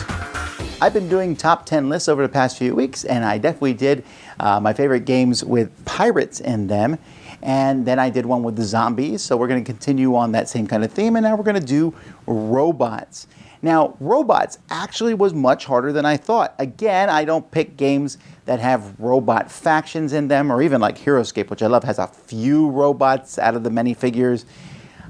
folks. I've been doing top 10 lists over the past few weeks, and I definitely did my favorite games with pirates in them. And then I did one with the zombies, so we're going to continue on that same kind of theme, and now we're going to do robots. Now, robots actually was much harder than I thought. Again, I don't pick games that have robot factions in them, or even like HeroScape, which I love, has a few robots out of the many figures.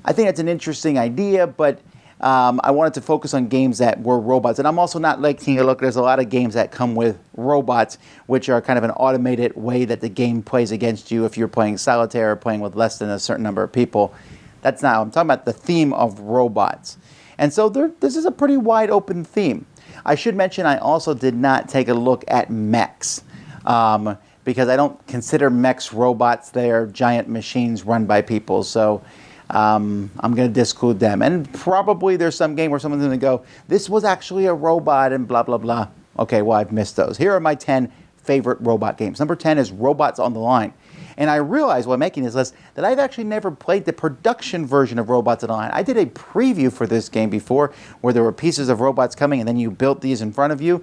I think that's an interesting idea, but I wanted to focus on games that were robots. And I'm also not liking to look, there's a lot of games that come with robots, which are kind of an automated way that the game plays against you if you're playing solitaire or playing with less than a certain number of people. That's not, I'm talking about the theme of robots. And so this is a pretty wide open theme. I should mention I also did not take a look at mechs, because I don't consider mechs robots. They are giant machines run by people. So I'm going to disclude them. And probably there's some game where someone's going to go, this was actually a robot and blah, blah, blah. Okay, well, I've missed those. Here are my 10 favorite robot games. Number 10 is Robots on the Line. And I realized while making this list that I've actually never played the production version of Robots on the Line. I did a preview for this game before where there were pieces of robots coming and then you built these in front of you.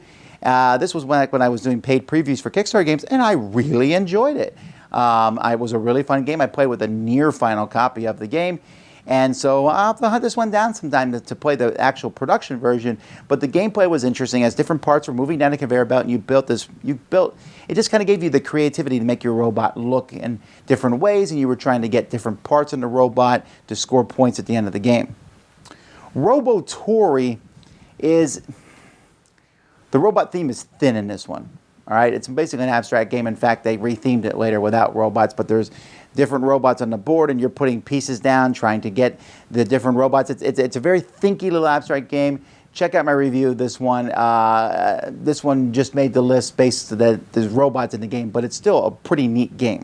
This was when I was doing paid previews for Kickstarter games, and I really enjoyed it. It was a really fun game. I played with a near final copy of the game. And so I'll have to hunt this one down sometime to play the actual production version. But the gameplay was interesting as different parts were moving down a conveyor belt, and it just kind of gave you the creativity to make your robot look in different ways, and you were trying to get different parts in the robot to score points at the end of the game. Robotory is, the robot theme is thin in this one. All right, it's basically an abstract game. In fact, they rethemed it later without robots, but there's different robots on the board, and you're putting pieces down, trying to get the different robots. It's a very thinky little abstract game. Check out my review of this one. This one just made the list based that there's robots in the game, but it's still a pretty neat game.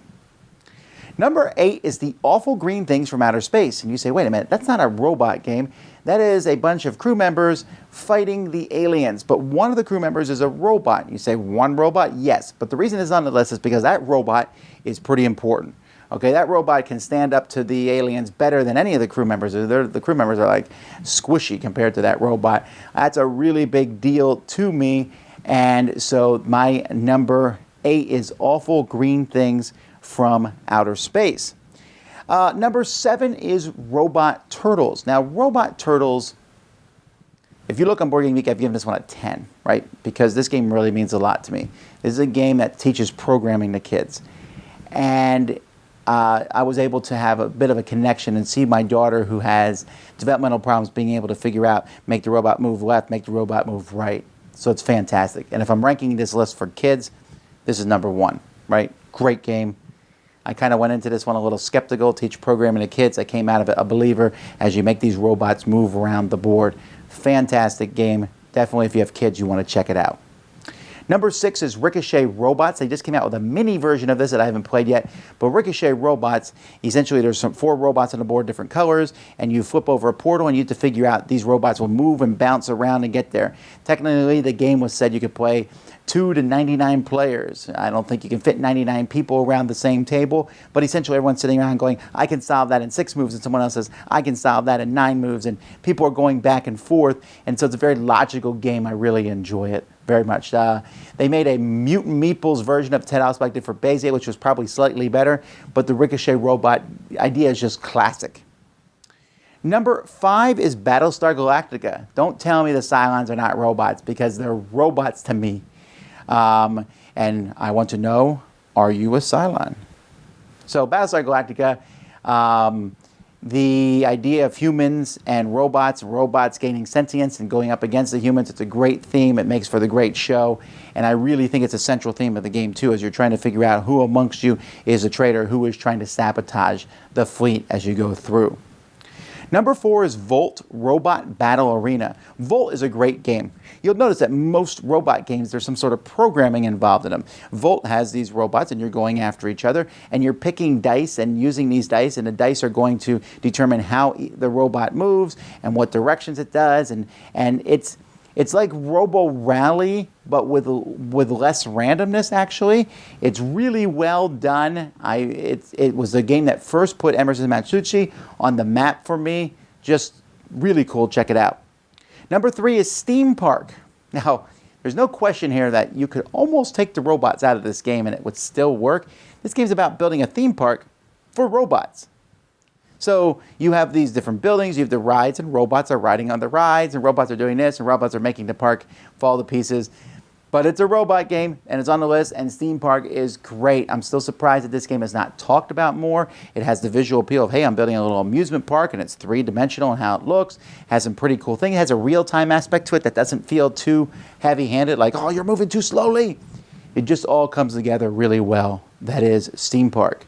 Number 8 is The Awful Green Things from Outer Space. And you say, wait a minute, that's not a robot game. That is a bunch of crew members fighting the aliens. But one of the crew members is a robot. You say, one robot? Yes. But the reason it's on the list is because that robot is pretty important. Okay, that robot can stand up to the aliens better than any of the crew members. The crew members are like squishy compared to that robot. That's a really big deal to me. And so my number 8 is Awful Green Things from Outer Space. Number 7 is Robot Turtles. Now, Robot Turtles, if you look on Board Game Geek, I've given this one a 10, right? Because this game really means a lot to me. This is a game that teaches programming to kids. And I was able to have a bit of a connection and see my daughter, who has developmental problems, being able to figure out, make the robot move left, make the robot move right. So it's fantastic. And if I'm ranking this list for kids, this is number 1, right? Great game. I kind of went into this one a little skeptical, teach programming to kids. I came out of it a believer as you make these robots move around the board. Fantastic game. Definitely, if you have kids, you want to check it out. Number 6 is Ricochet Robots. They just came out with a mini version of this that I haven't played yet. But Ricochet Robots, essentially there's 4 robots on the board, different colors, and you flip over a portal and you have to figure out these robots will move and bounce around and get there. Technically, the game was said you could play 2 to 99 players. I don't think you can fit 99 people around the same table, but essentially everyone's sitting around going, I can solve that in 6 moves, and someone else says, I can solve that in 9 moves, and people are going back and forth, and so it's a very logical game. I really enjoy it very much. They made a Mutant Meeples version of Ted House like they did for Bezier, which was probably slightly better, but the Ricochet robot idea is just classic. Number 5 is Battlestar Galactica. Don't tell me the Cylons are not robots, because they're robots to me. And I want to know, are you a Cylon? So Battlestar Galactica, the idea of humans and robots gaining sentience and going up against the humans, it's a great theme. It makes for the great show. And I really think it's a central theme of the game too, as you're trying to figure out who amongst you is a traitor, who is trying to sabotage the fleet as you go through. Number 4 is Volt Robot Battle Arena. Volt is a great game. You'll notice that most robot games, there's some sort of programming involved in them. Volt has these robots, and you're going after each other, and you're picking dice and using these dice, and the dice are going to determine how the robot moves and what directions it does, and it's like Robo Rally, but with less randomness, actually. It's really well done. It was the game that first put Emerson Matsuuchi on the map for me. Just really cool. Check it out. Number 3 is Steam Park. Now, there's no question here that you could almost take the robots out of this game and it would still work. This game's about building a theme park for robots. So you have these different buildings, you have the rides, and robots are riding on the rides, and robots are doing this, and robots are making the park fall to pieces. But it's a robot game, and it's on the list, and Theme Park is great. I'm still surprised that this game is not talked about more. It has the visual appeal of, hey, I'm building a little amusement park, and it's three-dimensional in how it looks. It has some pretty cool things. It has a real-time aspect to it that doesn't feel too heavy-handed, like, oh, you're moving too slowly. It just all comes together really well. That is Theme Park.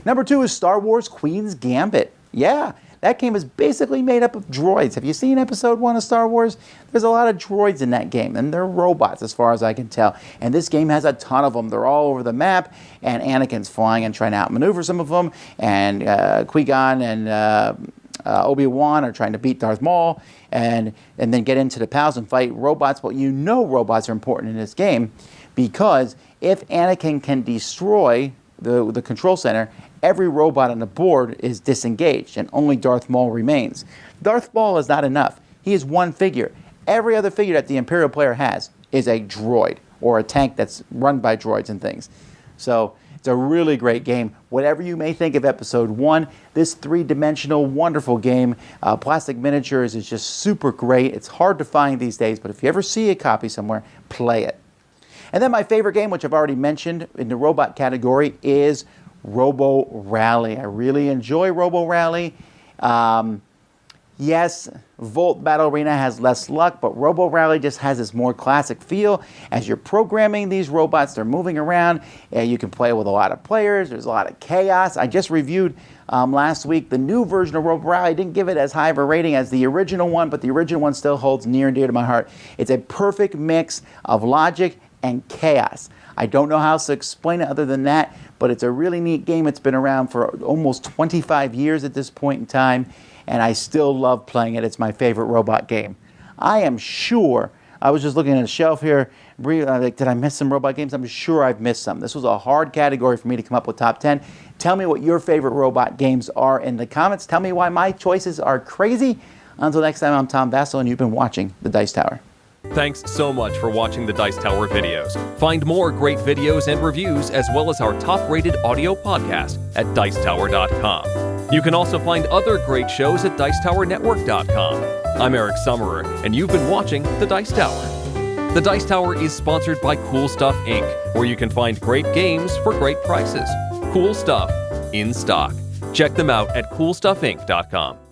Number 2 is Star Wars Queen's Gambit. Yeah, that game is basically made up of droids. Have you seen episode 1 of Star Wars? There's a lot of droids in that game, and they're robots as far as I can tell. And this game has a ton of them. They're all over the map, and Anakin's flying and trying to outmaneuver some of them, and Qui-Gon and Obi-Wan are trying to beat Darth Maul, and then get into the palace and fight robots. But you know robots are important in this game, because if Anakin can destroy the control center, every robot on the board is disengaged and only Darth Maul remains. Darth Maul is not enough. He is one figure. Every other figure that the Imperial player has is a droid or a tank that's run by droids and things. So it's a really great game. Whatever you may think of episode 1, this three-dimensional, wonderful game, plastic miniatures, is just super great. It's hard to find these days, but if you ever see a copy somewhere, play it. And then my favorite game, which I've already mentioned in the robot category, is Robo Rally. I really enjoy Robo Rally. Yes, Volt Battle Arena has less luck, but Robo Rally just has this more classic feel. As you're programming these robots, they're moving around. You can play with a lot of players. There's a lot of chaos. I just reviewed last week the new version of Robo Rally. I didn't give it as high of a rating as the original one, but the original one still holds near and dear to my heart. It's a perfect mix of logic and chaos. I don't know how else to explain it other than that, but it's a really neat game. It's been around for almost 25 years at this point in time, and I still love playing it. It's my favorite robot game. I am sure, I was just looking at the shelf here, like, did I miss some robot games? I'm sure I've missed some. This was a hard category for me to come up with top 10. Tell me what your favorite robot games are in the comments. Tell me why my choices are crazy. Until next time, I'm Tom Vasel, and you've been watching The Dice Tower. Thanks so much for watching the Dice Tower videos. Find more great videos and reviews, as well as our top-rated audio podcast at Dicetower.com. You can also find other great shows at Dicetowernetwork.com. I'm Eric Summerer, and you've been watching The Dice Tower. The Dice Tower is sponsored by Cool Stuff Inc., where you can find great games for great prices. Cool stuff in stock. Check them out at CoolStuffInc.com.